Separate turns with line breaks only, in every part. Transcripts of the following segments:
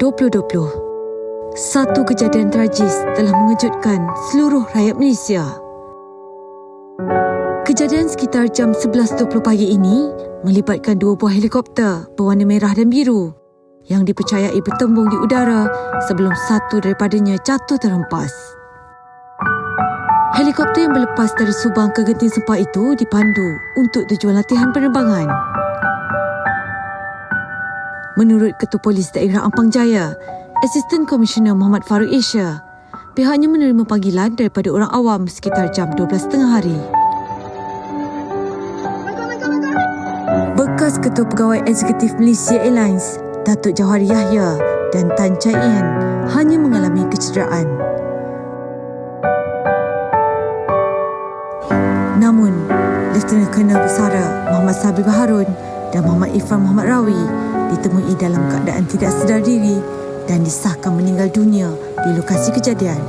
2020. Satu kejadian tragis telah mengejutkan seluruh rakyat Malaysia. Kejadian sekitar jam 11.20 pagi ini melibatkan dua buah helikopter berwarna merah dan biru yang dipercayai bertembung di udara sebelum satu daripadanya jatuh terhempas. Helikopter yang berlepas dari Subang ke Genting Sempah itu dipandu untuk tujuan latihan penerbangan. Menurut Ketua Polis Daerah Ampang Jaya, Asisten Komisioner Muhammad Farouk Asia, pihaknya menerima panggilan daripada orang awam sekitar jam 12.30 hari. Bekas Ketua Pegawai Eksekutif Malaysia Airlines, Datuk Jauhari Yahya dan Tan Chai Ian hanya mengalami kecederaan. Namun, Lieutenant Colonel Besara Muhammad Sabri Baharun dan Muhammad Irfan Muhammad Rawi ditemui dalam keadaan tidak sedar diri dan disahkan meninggal dunia di lokasi kejadian.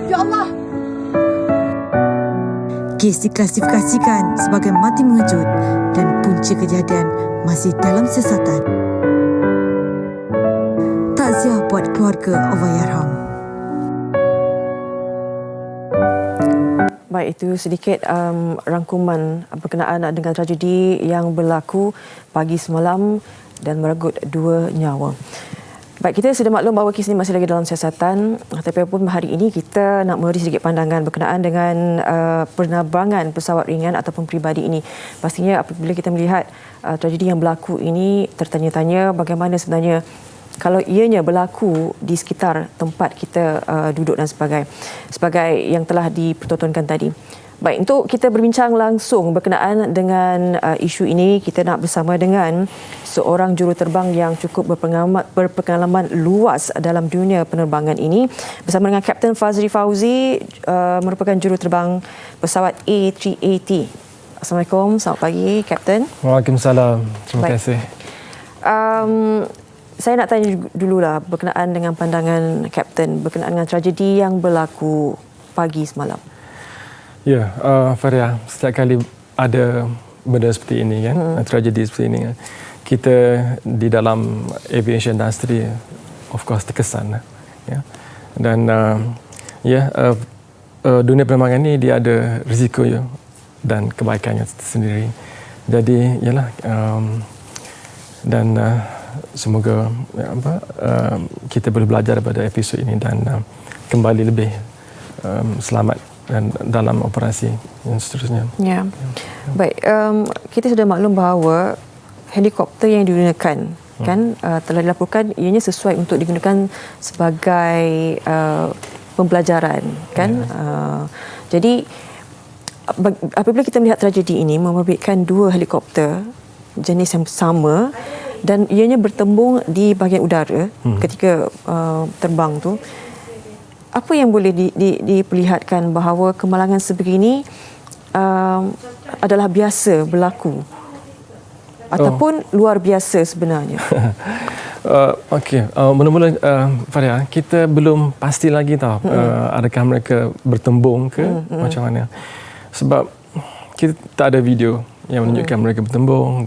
Ya Allah!
Kes diklasifikasikan sebagai mati mengejut dan punca kejadian masih dalam siasatan. Takziah buat keluarga Allahyarham.
Baik, itu sedikit rangkuman berkenaan dengan tragedi yang berlaku pagi semalam dan merenggut 2 nyawa. Baik, kita sudah maklum bahawa kes ini masih lagi dalam siasatan, tapi apapun hari ini kita nak memberi sedikit pandangan berkenaan dengan penerbangan pesawat ringan ataupun peribadi ini. Pastinya apabila kita melihat tragedi yang berlaku ini, tertanya-tanya bagaimana sebenarnya kalau ianya berlaku di sekitar tempat kita duduk dan sebagai yang telah dipertontonkan tadi. Baik, untuk kita berbincang langsung berkenaan dengan isu ini, kita nak bersama dengan seorang juruterbang yang cukup berpengalaman luas dalam dunia penerbangan ini, bersama dengan Kapten Fazri Fauzi, merupakan juruterbang pesawat A380. Assalamualaikum, selamat pagi Kapten.
Waalaikumsalam, terima kasih.
Saya nak tanya dululah berkenaan dengan pandangan Kapten berkenaan dengan tragedi yang berlaku pagi semalam.
Ya, Faria, setiap kali ada benda seperti ini kan, tragedi seperti ini kan, kita di dalam aviation industry of course terkesan ya. Dan dunia penerbangan ni dia ada risiko ya dan kebaikannya sendiri. Jadi yalah semoga kita boleh belajar daripada episod ini dan kembali lebih selamat dan dalam operasi dan seterusnya.
Ya. Baik, kita sudah maklum bahawa helikopter yang digunakan kan telah dilaporkan ianya sesuai untuk digunakan sebagai pembelajaran kan. Jadi apabila kita melihat tragedi ini menerbitkan 2 helikopter jenis yang sama dan ianya bertembung di bahagian udara ketika terbang tu, apa yang boleh diperlihatkan bahawa kemalangan sebegini adalah biasa berlaku ataupun luar biasa sebenarnya?
Okey, mula-mula Faria, kita belum pasti lagi tahu adakah mereka bertembung ke macam mana, sebab kita tak ada video yang menunjukkan mereka bertembung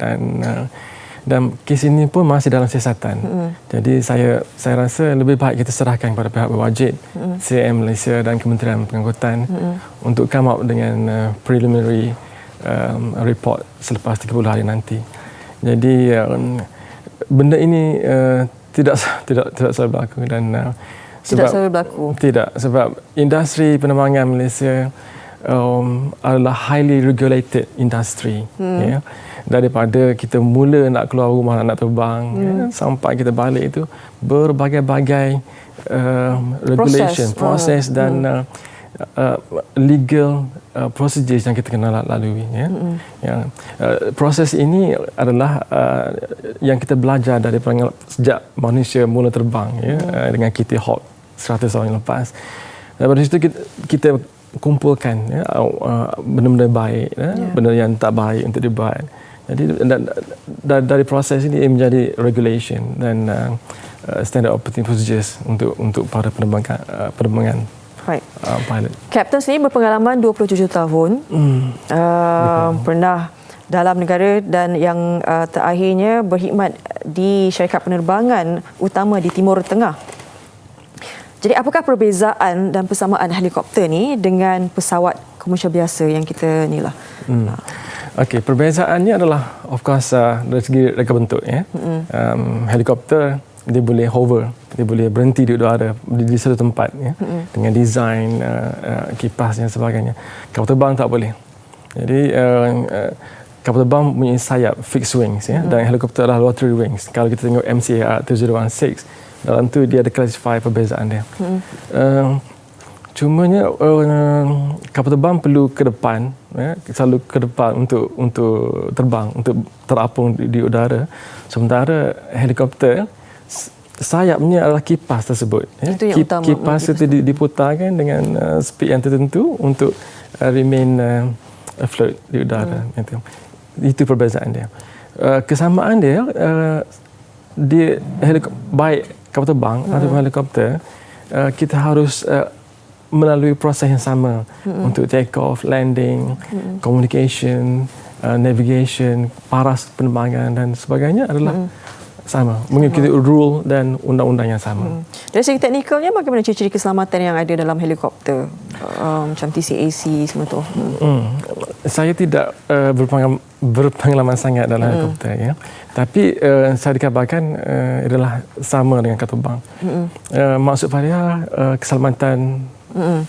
dan kes ini pun masih dalam siasatan. Jadi saya rasa lebih baik kita serahkan kepada pihak berwajib, CAM Malaysia dan Kementerian Pengangkutan untuk come up dengan preliminary report selepas 30 hari nanti. Jadi benda ini tidak selalu berlaku dan sebab industri penerbangan Malaysia adalah highly regulated industry. Ya. Daripada kita mula nak keluar rumah nak terbang sampai kita balik itu berbagai-bagai regulation, proses dan legal procedures yang kita kena lalui. Ya. Yang proses ini adalah yang kita belajar dari sejak manusia mula terbang ya, dengan Kitty Hawk 100 tahun yang lepas. Daripada situ kita kumpulkan benda-benda baik, benda yang tak baik untuk dibuat. Jadi dari proses ini menjadi regulation dan standard operating procedures untuk para penerbangan.
Baik.
pilot.
Kapten sendiri berpengalaman 27 tahun. Pernah dalam negara dan yang terakhirnya berkhidmat di syarikat penerbangan utama di Timur Tengah. Jadi apakah perbezaan dan persamaan helikopter ni dengan pesawat komersial biasa yang kita ni lah?
Okey, perbezaannya adalah of course dari segi reka bentuk ya. Helikopter dia boleh hover, dia boleh berhenti di udara di satu tempat ya, dengan desain kipas dan sebagainya. Kapal terbang tak boleh. Jadi kapal terbang mempunyai sayap fixed wings ya, dan helikopter adalah rotary wings. Kalau kita tengok MCAR 2016, dalam tu dia ada classify perbezaan dia. Cumanya kapal terbang perlu ke depan ya, selalu ke depan untuk terbang, untuk terapung di udara. Sementara helikopter sayapnya adalah kipas tersebut ya.
Itu yang utama.
Kipas itu diputarkan dengan speed yang tertentu untuk remain afloat di udara. Itu perbezaan dia. Kesamaan dia baik kapal terbang atau helikopter, kita harus melalui proses yang sama untuk take off, landing, communication, navigation, paras penerbangan dan sebagainya adalah sama, mengikuti rule dan undang-undang yang sama.
Dari segi teknikalnya, bagaimana ciri-ciri keselamatan yang ada dalam helikopter? Macam TCAC semua tu.
Saya tidak berpengalaman sangat dalam helikopter ya. Tapi saya dikabarkan adalah sama dengan kapal terbang. Maksud Faria keselamatan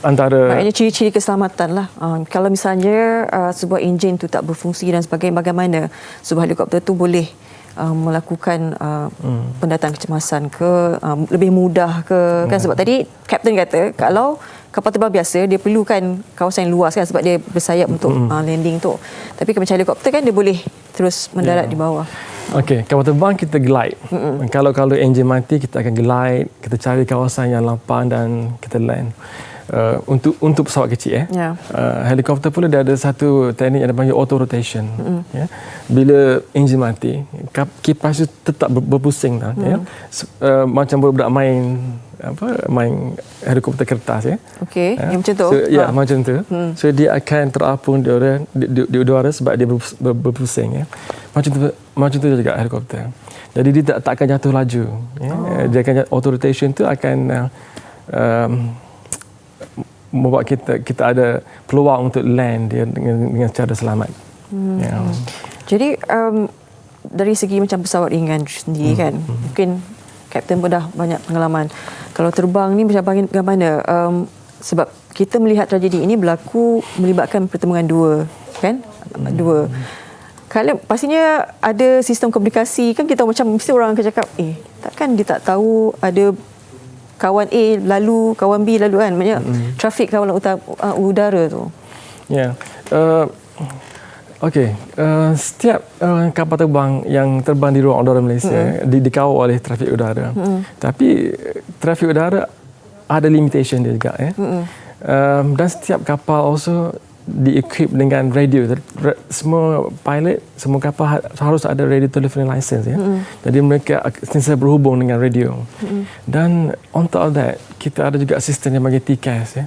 antara...
Maknanya ciri-ciri keselamatan lah. Kalau misalnya sebuah enjin tu tak berfungsi dan sebagainya, bagaimana sebuah helikopter tu boleh melakukan pendataan kecemasan ke, lebih mudah ke, kan sebab tadi kapten kata kalau kapal terbang biasa dia perlukan kawasan yang luas kan sebab dia bersayap untuk landing tu. Tapi macam helikopter kan dia boleh terus mendarat di bawah.
Okey, kapal terbang kita glide. Kalau enjin mati kita akan glide, kita cari kawasan yang lapang dan kita land. Untuk pesawat kecil helikopter pula dia ada satu teknik yang dipanggil auto rotation ya. Bila enjin mati kipas itu tetap berpusing ya. Macam budak main helikopter kertas ya.
Okey, yang macam tu.
Macam tu. So dia akan terapung di udara sebab dia berpusing ya. Macam tu juga helikopter. Jadi dia tak akan jatuh laju ya. Dia akan auto rotation tu akan membuat kita ada peluang untuk land dia dengan cara selamat.
Jadi dari segi macam pesawat ringan sendiri kan, mungkin kapten pun dah banyak pengalaman. Kalau terbang ni macam bagaimana? Sebab kita melihat tragedi ini berlaku melibatkan pertemuan dua, kan? Dua. Kalau pastinya ada sistem komunikasi kan, kita macam mesti orang akan cakap, takkan dia tak tahu ada kawan A lalu, kawan B lalu kan. Maksudnya trafik kawalan udara tu. Ya.
Okey. Setiap kapal terbang yang terbang di ruang udara Malaysia dikawal oleh trafik udara. Tapi trafik udara ada limitation dia juga ya. Dan setiap kapal also di-equip dengan radio. Semua pilot, semua kapal harus ada radio telephone license ya. Jadi mereka sentiasa berhubung dengan radio. Dan on top of that, kita ada juga sistem yang bagi TCAS ya,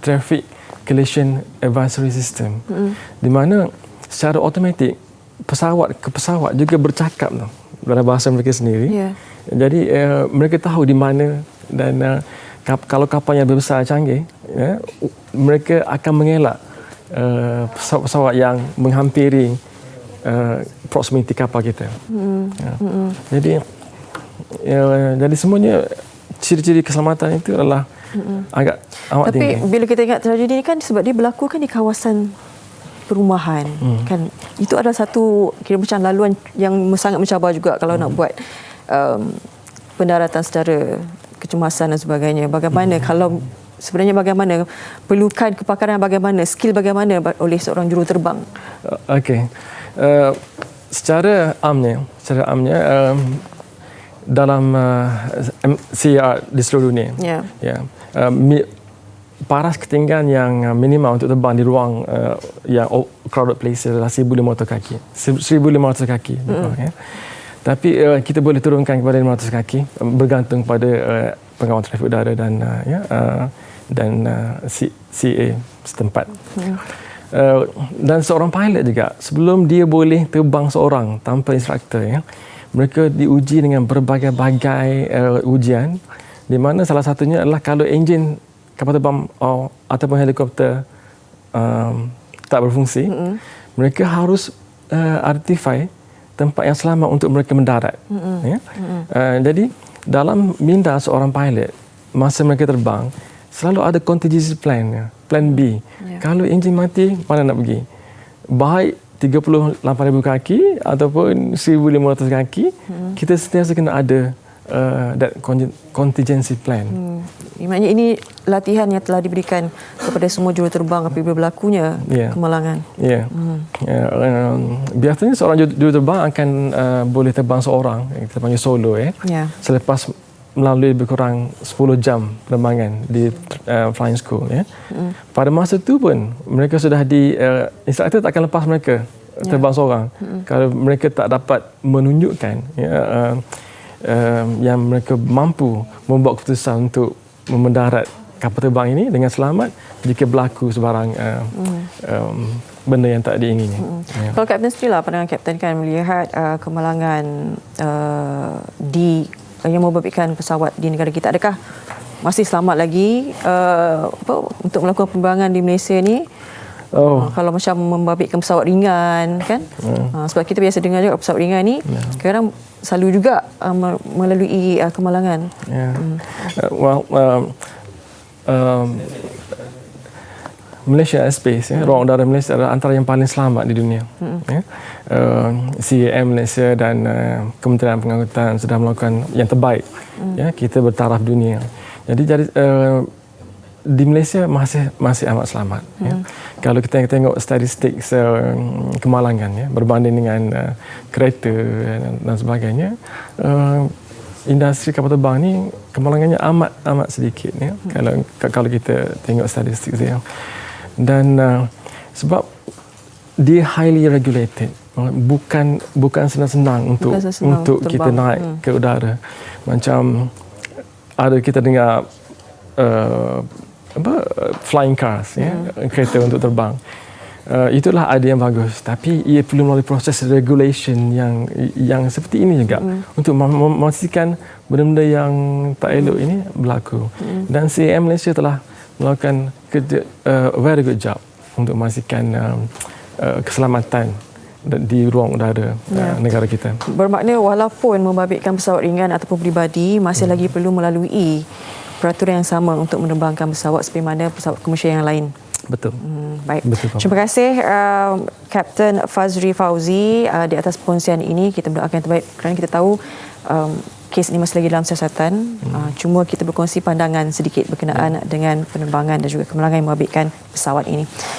Traffic Collision Advisory System. Di mana secara automatik pesawat ke pesawat juga bercakap dalam bahasa mereka sendiri. Jadi mereka tahu di mana dan kalau kapal yang besar canggih ya, mereka akan mengelak pesawat-pesawat yang menghampiri proximity kapal kita. Jadi semuanya ciri-ciri keselamatan itu adalah agak amat tinggi.
Tapi bila kita ingat tragedi ini kan sebab dia berlaku kan di kawasan perumahan kan, itu adalah satu kira macam laluan yang sangat mencabar juga kalau nak buat pendaratan secara kecemasan dan sebagainya. Bagaimana kalau sebenarnya bagaimana perlukan kepakaran bagaimana, skill bagaimana oleh seorang juruterbang?
Okey. Secara amnya dalam CR di seluruh dunia. Paras ketinggian yang minimal untuk terbang di ruang yang crowded places adalah 1,500 kaki. 1,500 kaki. Tapi kita boleh turunkan kepada 500 kaki bergantung pada pengawal trafik udara dan dan CA setempat. Dan seorang pilot juga, sebelum dia boleh terbang seorang tanpa instruktur, ya, mereka diuji dengan berbagai-bagai ujian, di mana salah satunya adalah kalau enjin kapal terbang ataupun helikopter tak berfungsi, mereka harus identify tempat yang selamat untuk mereka mendarat. Ya? Jadi dalam minda seorang pilot masa mereka terbang selalu ada contingency plan, ya, plan B. Kalau enjin mati, mana nak pergi? Baik 38,000 kaki ataupun 1,500 kaki, kita sentiasa kena ada that contingency plan.
Maknanya ini latihan yang telah diberikan kepada semua juruterbang apabila berlakunya kemalangan.
Biasanya seorang juruterbang akan boleh terbang seorang, kita panggil solo, selepas melalui lebih kurang 10 jam penerbangan di flying school. Pada masa itu pun mereka sudah instruktur tak akan lepas mereka terbang seorang kalau mereka tak dapat menunjukkan yang mereka mampu membuat keputusan untuk mendarat kapal terbang ini dengan selamat jika berlaku sebarang benda yang tak diingini.
Kalau Kapten sendirilah, pandangan Kapten kan melihat kemalangan yang membabitkan pesawat di negara kita, adakah masih selamat lagi untuk melakukan penerbangan di Malaysia ni? Kalau macam membabitkan pesawat ringan kan, sebab kita biasa dengar juga pesawat ringan ni kadang selalu juga melalui kemalangan.
Malaysia Airspace, ruang udara Malaysia adalah antara yang paling selamat di dunia. CAM Malaysia dan Kementerian Pengangkutan sudah melakukan yang terbaik. Kita bertaraf dunia. Jadi di Malaysia masih amat selamat. Kalau kita tengok statistik kemalangan, berbanding dengan kereta dan sebagainya, industri kapal terbang ni kemalangannya amat sedikit. Kalau kita tengok statistik dia. Dan sebab dia highly regulated, bukan senang-senang untuk kita naik ke udara. Macam ada kita dengar flying cars, kereta untuk terbang. Itulah idea yang bagus, tapi ia perlu melalui proses regulation yang seperti ini juga untuk memastikan benda-benda yang tak elok ini berlaku. Dan CAM Malaysia telah melakukan very good job untuk memastikan keselamatan di ruang udara negara kita.
Bermakna walaupun membabitkan pesawat ringan ataupun peribadi, masih lagi perlu melalui peraturan yang sama untuk menerbangkan pesawat seperti mana pesawat komersial yang lain.
Betul.
Baik.
Betul.
Terima kasih Kapten Fazri Fauzi di atas perkongsian ini. Kita mendoakan yang terbaik kerana kita tahu kes ini masih lagi dalam siasatan. Cuma kita berkongsi pandangan sedikit berkenaan dengan penerbangan dan juga kemalangan yang membabitkan pesawat ini.